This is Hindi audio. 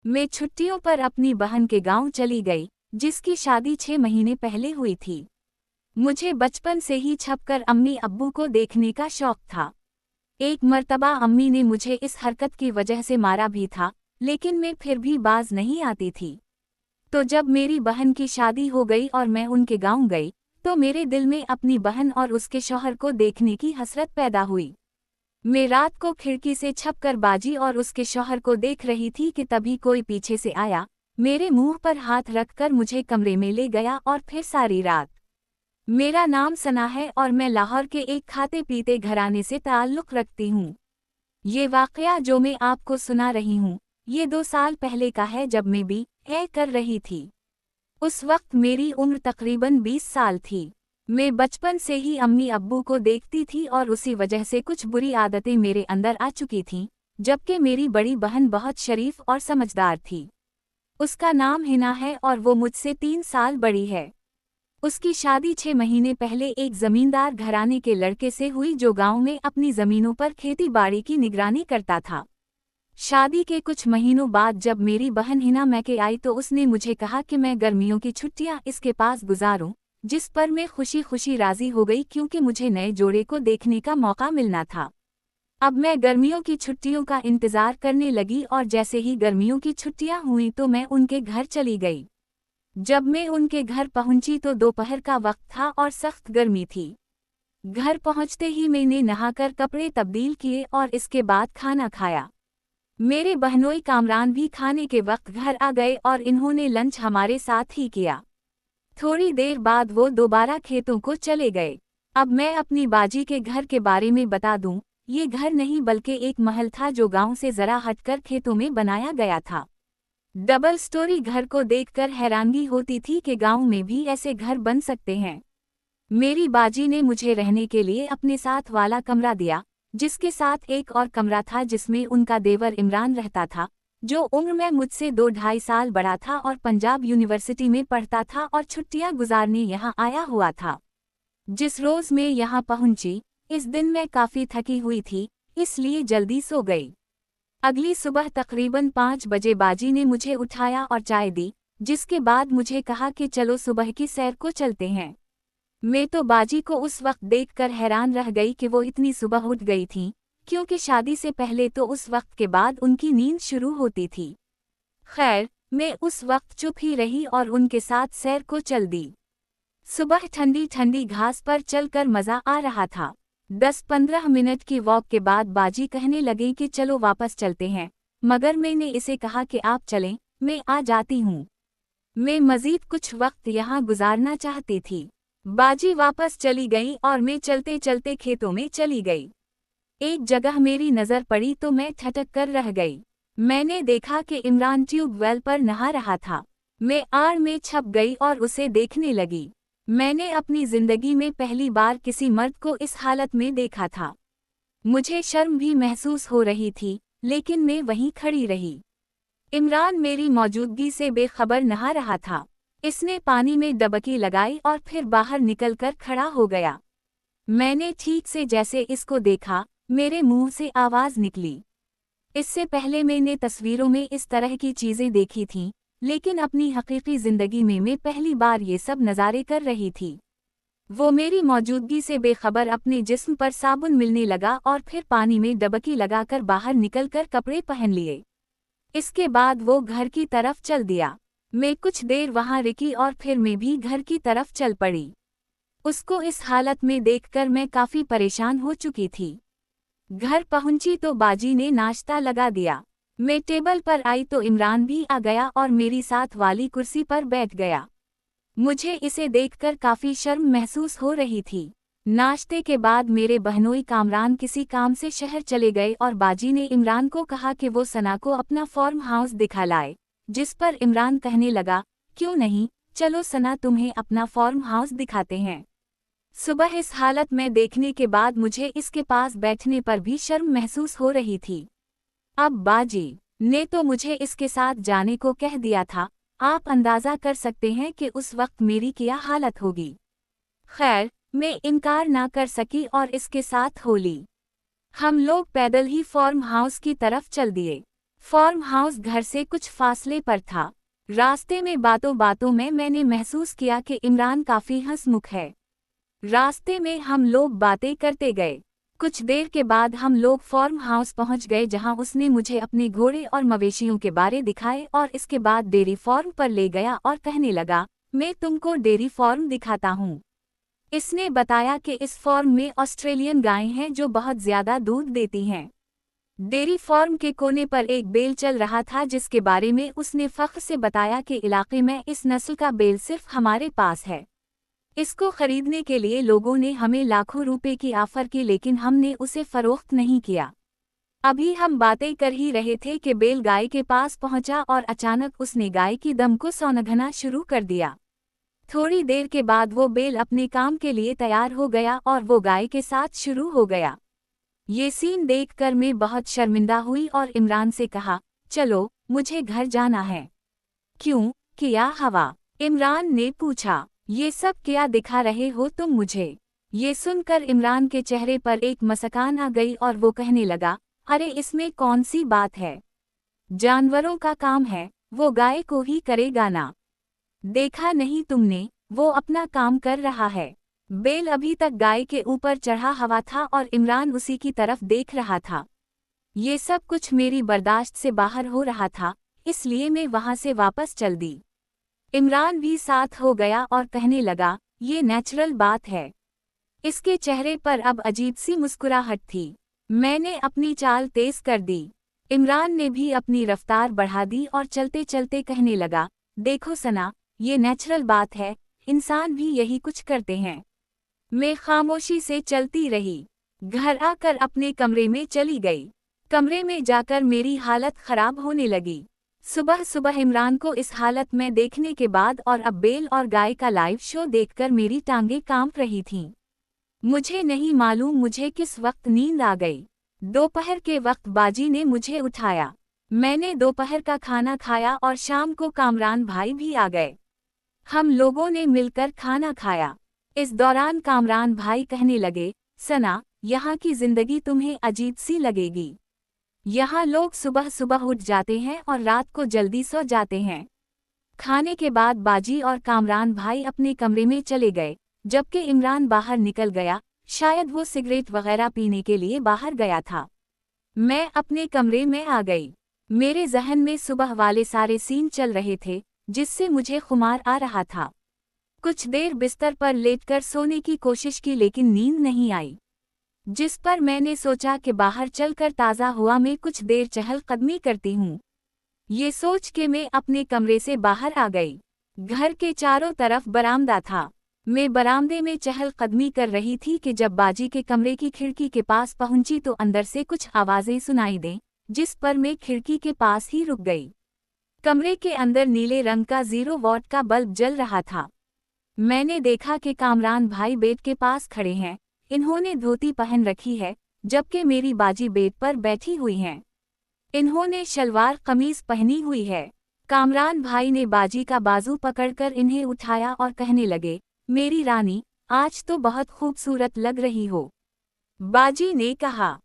मैं छुट्टियों पर अपनी बहन के गांव चली गई, जिसकी शादी 6 महीने पहले हुई थी। मुझे बचपन से ही छपकर अम्मी अब्बू को देखने का शौक था। एक मर्तबा अम्मी ने मुझे इस हरकत की वजह से मारा भी था, लेकिन मैं फिर भी बाज नहीं आती थी। तो जब मेरी बहन की शादी हो गई और मैं उनके गांव गई, तो मेरे दिल में अपनी बहन और उसके शौहर को देखने की हसरत पैदा हुई। मैं रात को खिड़की से छपकर बाजी और उसके शौहर को देख रही थी कि तभी कोई पीछे से आया, मेरे मुंह पर हाथ रखकर मुझे कमरे में ले गया और फिर सारी रात। मेरा नाम सना है और मैं लाहौर के एक खाते पीते घराने से ताल्लुक़ रखती हूँ। ये वाक़या जो मैं आपको सुना रही हूँ, ये 2 साल पहले का है, जब मैं BA कर रही थी। उस वक्त मेरी उम्र तकरीबन 20 साल थी। मैं बचपन से ही अम्मी अब्बू को देखती थी और उसी वजह से कुछ बुरी आदतें मेरे अंदर आ चुकी थीं, जबकि मेरी बड़ी बहन बहुत शरीफ और समझदार थी। उसका नाम हिना है और वो मुझसे 3 साल बड़ी है। उसकी शादी 6 महीने पहले एक जमींदार घराने के लड़के से हुई, जो गांव में अपनी जमीनों पर खेती बाड़ी की निगरानी करता था। शादी के कुछ महीनों बाद जब मेरी बहन हिना मैके आई तो उसने मुझे कहा कि मैं गर्मियों की छुट्टियां इसके पास गुजारूं, जिस पर मैं खुशी खुशी राजी हो गई, क्योंकि मुझे नए जोड़े को देखने का मौका मिलना था। अब मैं गर्मियों की छुट्टियों का इंतजार करने लगी और जैसे ही गर्मियों की छुट्टियां हुई तो मैं उनके घर चली गई। जब मैं उनके घर पहुंची तो दोपहर का वक्त था और सख्त गर्मी थी। घर पहुंचते ही मैंने नहाकर कपड़े तब्दील किए और इसके बाद खाना खाया। मेरे बहनोई कामरान भी खाने के वक्त घर आ गए और इन्होंने लंच हमारे साथ ही किया। थोड़ी देर बाद वो दोबारा खेतों को चले गए। अब मैं अपनी बाजी के घर के बारे में बता दूं, ये घर नहीं बल्कि एक महल था जो गांव से जरा हटकर खेतों में बनाया गया था। डबल स्टोरी घर को देखकर हैरानगी होती थी कि गांव में भी ऐसे घर बन सकते हैं। मेरी बाजी ने मुझे रहने के लिए अपने साथ वाला कमरा दिया, जिसके साथ एक और कमरा था जिसमें उनका देवर इमरान रहता था, जो उम्र में मुझसे 2-2.5 साल बड़ा था और पंजाब यूनिवर्सिटी में पढ़ता था और छुट्टियां गुजारने यहाँ आया हुआ था। जिस रोज मैं यहाँ पहुंची, इस दिन मैं काफ़ी थकी हुई थी, इसलिए जल्दी सो गई। अगली सुबह तकरीबन 5 बजे बाजी ने मुझे उठाया और चाय दी, जिसके बाद मुझे कहा कि चलो सुबह की सैर को चलते हैं। मैं तो बाजी को उस वक्त देखकर हैरान रह गई कि वो इतनी सुबह उठ गई थीं, क्योंकि शादी से पहले तो उस वक्त के बाद उनकी नींद शुरू होती थी। खैर, मैं उस वक्त चुप ही रही और उनके साथ सैर को चल दी। सुबह ठंडी ठंडी घास पर चलकर मज़ा आ रहा था। 10-15 मिनट की वॉक के बाद बाजी कहने लगे कि चलो वापस चलते हैं, मगर मैंने इसे कहा कि आप चलें, मैं आ जाती हूँ। मैं मज़ीद कुछ वक्त यहाँ गुजारना चाहती थी। बाजी वापस चली गई और मैं चलते चलते खेतों में चली गई। एक जगह मेरी नज़र पड़ी तो मैं ठटक कर रह गई। मैंने देखा कि इमरान ट्यूबवेल पर नहा रहा था। मैं आड़ में छप गई और उसे देखने लगी। मैंने अपनी जिंदगी में पहली बार किसी मर्द को इस हालत में देखा था। मुझे शर्म भी महसूस हो रही थी, लेकिन मैं वहीं खड़ी रही। इमरान मेरी मौजूदगी से बेखबर नहा रहा था। इसने पानी में डबकी लगाई और फिर बाहर निकलकर खड़ा हो गया। मैंने ठीक से जैसे इसको देखा, मेरे मुंह से आवाज़ निकली। इससे पहले मैंने तस्वीरों में इस तरह की चीज़ें देखी थीं, लेकिन अपनी हकीकी ज़िंदगी में मैं पहली बार ये सब नज़ारे कर रही थी। वो मेरी मौजूदगी से बेखबर अपने जिस्म पर साबुन मिलने लगा और फिर पानी में डबकी लगाकर बाहर निकलकर कपड़े पहन लिए। इसके बाद वो घर की तरफ चल दिया। मैं कुछ देर वहाँ रुकी और फिर मैं भी घर की तरफ चल पड़ी। उसको इस हालत में देखकर मैं काफ़ी परेशान हो चुकी थी। घर पहुंची तो बाजी ने नाश्ता लगा दिया। मैं टेबल पर आई तो इमरान भी आ गया और मेरी साथ वाली कुर्सी पर बैठ गया। मुझे इसे देखकर काफ़ी शर्म महसूस हो रही थी। नाश्ते के बाद मेरे बहनोई कामरान किसी काम से शहर चले गए और बाजी ने इमरान को कहा कि वो सना को अपना फार्म हाउस दिखा लाए, जिस पर इमरान कहने लगा, क्यों नहीं, चलो सना तुम्हें अपना फार्म हाउस दिखाते हैं। सुबह इस हालत में देखने के बाद मुझे इसके पास बैठने पर भी शर्म महसूस हो रही थी। अब बाजी ने तो मुझे इसके साथ जाने को कह दिया था, आप अंदाज़ा कर सकते हैं कि उस वक्त मेरी क्या हालत होगी। खैर, मैं इनकार ना कर सकी और इसके साथ हो ली। हम लोग पैदल ही फार्म हाउस की तरफ चल दिए। फार्म हाउस घर से कुछ फासले पर था। रास्ते में बातों बातों में मैंने महसूस किया कि इमरान काफी हंसमुख है। रास्ते में हम लोग बातें करते गए। कुछ देर के बाद हम लोग फार्म हाउस पहुंच गए, जहां उसने मुझे अपने घोड़े और मवेशियों के बारे दिखाए और इसके बाद डेयरी फार्म पर ले गया और कहने लगा, मैं तुमको डेयरी फार्म दिखाता हूं। इसने बताया कि इस फार्म में ऑस्ट्रेलियन गायें हैं जो बहुत ज्यादा दूध देती हैं। डेयरी फार्म के कोने पर एक बेल चल रहा था, जिसके बारे में उसने फख्र से बताया कि इलाके में इस नस्ल का बेल सिर्फ हमारे पास है। इसको खरीदने के लिए लोगों ने हमें लाखों रुपए की ऑफर की, लेकिन हमने उसे फरोख्त नहीं किया। अभी हम बातें कर ही रहे थे कि बेल गाय के पास पहुंचा और अचानक उसने गाय की दम को सौंधना शुरू कर दिया। थोड़ी देर के बाद वो बेल अपने काम के लिए तैयार हो गया और वो गाय के साथ शुरू हो गया। ये सीन देखकर मैं बहुत शर्मिंदा हुई और इमरान से कहा, चलो मुझे घर जाना है। क्यों, क्या हवा? इमरान ने पूछा। ये सब क्या दिखा रहे हो तुम मुझे? ये सुनकर इमरान के चेहरे पर एक मुस्कान आ गई और वो कहने लगा, अरे इसमें कौन सी बात है? जानवरों का काम है, वो गाय को ही करेगा ना। देखा नहीं तुमने, वो अपना काम कर रहा है। बेल अभी तक गाय के ऊपर चढ़ा हुआ था और इमरान उसी की तरफ देख रहा था। ये सब कुछ मेरी बर्दाश्त से बाहर हो रहा था, इसलिए मैं वहां से वापस चल दी। इमरान भी साथ हो गया और कहने लगा, ये नेचुरल बात है। इसके चेहरे पर अब अजीब सी मुस्कुराहट थी। मैंने अपनी चाल तेज कर दी। इमरान ने भी अपनी रफ्तार बढ़ा दी और चलते चलते कहने लगा, देखो सना, ये नेचुरल बात है, इंसान भी यही कुछ करते हैं। मैं खामोशी से चलती रही। घर आकर अपने कमरे में चली गई। कमरे में जाकर मेरी हालत खराब होने लगी। सुबह सुबह इमरान को इस हालत में देखने के बाद और अब बेल और गाय का लाइव शो देखकर मेरी टांगें कांप रही थीं। मुझे नहीं मालूम मुझे किस वक्त नींद आ गई। दोपहर के वक्त बाजी ने मुझे उठाया। मैंने दोपहर का खाना खाया और शाम को कामरान भाई भी आ गए। हम लोगों ने मिलकर खाना खाया। इस दौरान कामरान भाई कहने लगे, सना, यहाँ की जिंदगी तुम्हें अजीब सी लगेगी। यहाँ लोग सुबह सुबह उठ जाते हैं और रात को जल्दी सो जाते हैं। खाने के बाद बाजी और कामरान भाई अपने कमरे में चले गए, जबकि इमरान बाहर निकल गया। शायद वो सिगरेट वगैरह पीने के लिए बाहर गया था। मैं अपने कमरे में आ गई। मेरे जहन में सुबह वाले सारे सीन चल रहे थे, जिससे मुझे खुमार आ रहा था। कुछ देर बिस्तर पर लेटकर सोने की कोशिश की, लेकिन नींद नहीं आई। जिस पर मैंने सोचा कि बाहर चलकर ताज़ा हवा में कुछ देर चहलकदमी करती हूँ। ये सोच के मैं अपने कमरे से बाहर आ गई। घर के चारों तरफ बरामदा था। मैं बरामदे में चहलकदमी कर रही थी कि जब बाजी के कमरे की खिड़की के पास पहुंची तो अंदर से कुछ आवाज़ें सुनाई दें, जिस पर मैं खिड़की के पास ही रुक गई। कमरे के अंदर नीले रंग का 0 वॉट का बल्ब जल रहा था। मैंने देखा कि कामरान भाई बेड के पास खड़े हैं। इन्होंने धोती पहन रखी है, जबकि मेरी बाजी बेड पर बैठी हुई हैं। इन्होंने शलवार कमीज पहनी हुई है। कामरान भाई ने बाजी का बाजू पकड़कर इन्हें उठाया और कहने लगे, मेरी रानी, आज तो बहुत खूबसूरत लग रही हो। बाजी ने कहा।